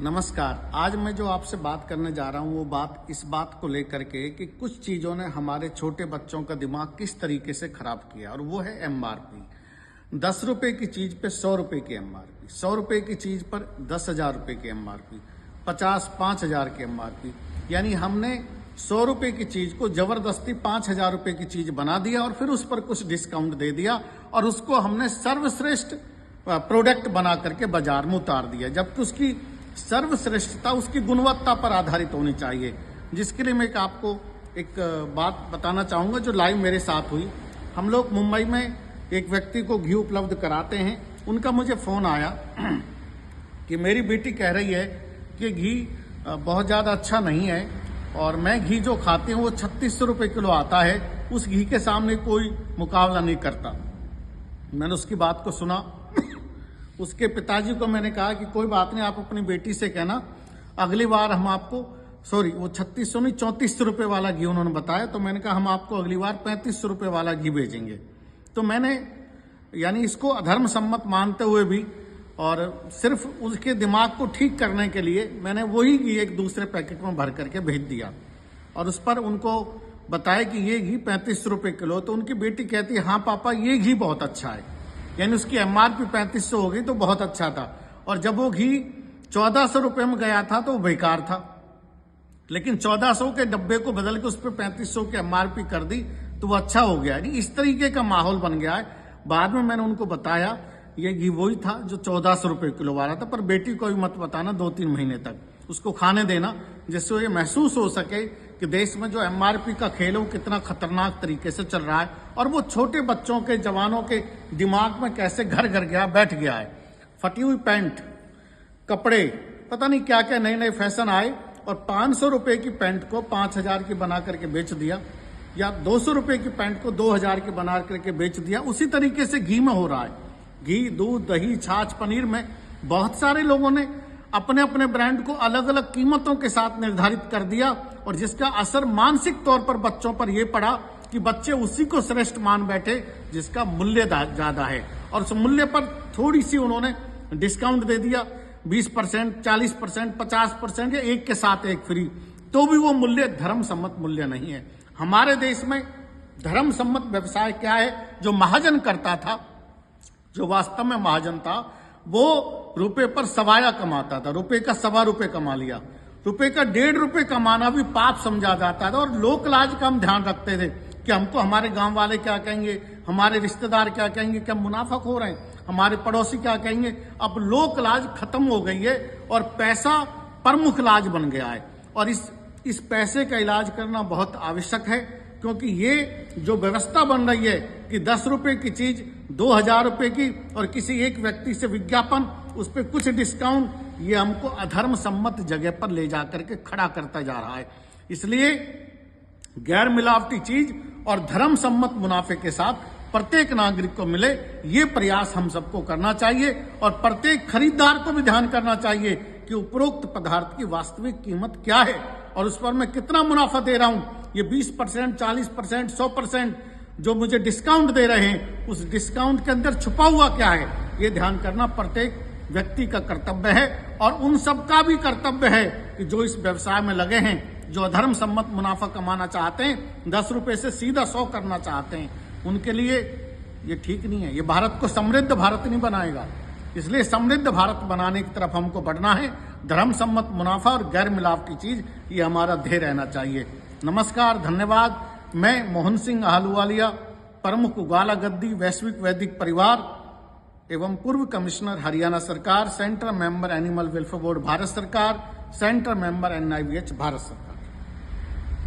नमस्कार। आज मैं जो आपसे बात करने जा रहा हूँ वो बात इस बात को लेकर के कि कुछ चीज़ों ने हमारे छोटे बच्चों का दिमाग किस तरीके से खराब किया, और वो है MRP। 10 रुपए की चीज़ पे 100 रुपए की MRP, 100 रुपए की चीज़ पर 10,000 रुपए की MRP, 5,000 की MRP। यानी हमने 100 रुपए की चीज़ को जबरदस्ती 5,000 रुपए की चीज़ बना दिया और फिर उस पर कुछ डिस्काउंट दे दिया और उसको हमने सर्वश्रेष्ठ प्रोडक्ट बना करके बाजार में उतार दिया, जबकि उसकी सर्वश्रेष्ठता उसकी गुणवत्ता पर आधारित होनी चाहिए। जिसके लिए मैं आपको एक बात बताना चाहूँगा जो लाइव मेरे साथ हुई। हम लोग मुंबई में एक व्यक्ति को घी उपलब्ध कराते हैं। उनका मुझे फ़ोन आया कि मेरी बेटी कह रही है कि घी बहुत ज़्यादा अच्छा नहीं है और मैं घी जो खाती हूँ वो 3600 रुपये किलो आता है, उस घी के सामने कोई मुकाबला नहीं करता। मैंने उसकी बात को सुना। उसके पिताजी को मैंने कहा कि कोई बात नहीं, आप अपनी बेटी से कहना अगली बार हम आपको, वो 3600 नहीं 3400 रुपये वाला घी उन्होंने बताया, तो मैंने कहा हम आपको अगली बार 3500 रुपये वाला घी भेजेंगे। तो मैंने यानी इसको अधर्म सम्मत मानते हुए भी और सिर्फ उसके दिमाग को ठीक करने के लिए मैंने वही घी एक दूसरे पैकेट में भर करके भेज दिया और उस पर उनको बताया कि ये घी 3500 रुपये किलो। तो उनकी बेटी कहती है हाँ पापा ये घी बहुत अच्छा है, यानी उसकी MRP 3500 हो गई तो बहुत अच्छा था। और जब वो घी 1400 रुपये में गया था तो वो बेकार था, लेकिन 1400 के डब्बे को बदल के उस पर 3500 की MRP कर दी तो वो अच्छा हो गया। यानी इस तरीके का माहौल बन गया है। बाद में मैंने उनको बताया ये घी वही था जो 1400 रुपये किलो वाला था, पर बेटी को भी मत बताना 2-3 महीने तक उसको खाने देना, जिससे ये महसूस हो सके कि देश में जो MRP का खेल है वो कितना खतरनाक तरीके से चल रहा है और वो छोटे बच्चों के, जवानों के दिमाग में कैसे घर गया बैठ गया है। फटी हुई पैंट, कपड़े, पता नहीं क्या क्या नए नए फैशन आए और 500 रुपये की पैंट को 5,000 की बना करके बेच दिया, या 200 रुपये की पैंट को 2,000 की बना करके बेच दिया। उसी तरीके से घी में हो रहा है। घी, दूध, दही, छाछ, पनीर में बहुत सारे लोगों ने अपने अपने ब्रांड को अलग अलग कीमतों के साथ निर्धारित कर दिया और जिसका असर मानसिक तौर पर बच्चों पर यह पड़ा कि बच्चे उसी को श्रेष्ठ मान बैठे जिसका मूल्य ज्यादा है, और उस मूल्य पर थोड़ी सी उन्होंने डिस्काउंट दे दिया, 20%, 40%, 50% या एक के साथ एक फ्री। तो भी वो मूल्य धर्म सम्मत मूल्य नहीं है। हमारे देश में धर्म सम्मत व्यवसाय क्या है? जो महाजन करता था, जो वास्तव में महाजन था, वो रुपए पर सवाया कमाता था, रुपए का 1.25 रुपये कमा लिया। रुपए का 1.5 रुपये कमाना भी पाप समझा जाता था और लोक लाज का हम ध्यान रखते थे कि हमको हमारे गांव वाले क्या कहेंगे, हमारे रिश्तेदार क्या कहेंगे, क्या मुनाफक हो रहे हैं, हमारे पड़ोसी क्या कहेंगे। अब लोक लाज खत्म हो गई है और पैसा प्रमुख लाज बन गया है और इस पैसे का इलाज करना बहुत आवश्यक है, क्योंकि ये जो व्यवस्था बन रही है कि 10 रुपए की चीज 2,000 रुपए की और किसी एक व्यक्ति से विज्ञापन, उस पर कुछ डिस्काउंट, ये हमको अधर्म सम्मत जगह पर ले जाकर के खड़ा करता जा रहा है। इसलिए गैर मिलावटी चीज और धर्म सम्मत मुनाफे के साथ प्रत्येक नागरिक को मिले, ये प्रयास हम सबको करना चाहिए और प्रत्येक खरीदार को भी ध्यान करना चाहिए कि उपरोक्त पदार्थ की वास्तविक कीमत क्या है और उस पर मैं कितना मुनाफा दे रहा हूं। ये 20%, 40%, 100% जो मुझे डिस्काउंट दे रहे हैं, उस डिस्काउंट के अंदर छुपा हुआ क्या है, ये ध्यान करना प्रत्येक व्यक्ति का कर्तव्य है। और उन सबका भी कर्तव्य है कि जो इस व्यवसाय में लगे हैं, जो अधर्म सम्मत मुनाफा कमाना चाहते हैं, 10 रुपए से सीधा 100 करना चाहते हैं, उनके लिए ये ठीक नहीं है। ये भारत को समृद्ध भारत नहीं बनाएगा। इसलिए समृद्ध भारत बनाने की तरफ हमको बढ़ना है। धर्म सम्मत मुनाफा और गैर मिलावटी चीज, ये हमारा ध्येय रहना चाहिए। नमस्कार, धन्यवाद। मैं मोहन सिंह आहलूवालिया, प्रमुख ग्वाला गद्दी वैश्विक वैदिक परिवार एवं पूर्व कमिश्नर हरियाणा सरकार, central member animal welfare board Bharat सरकार, सेंट्रल मेंबर NIVH भारत सरकार।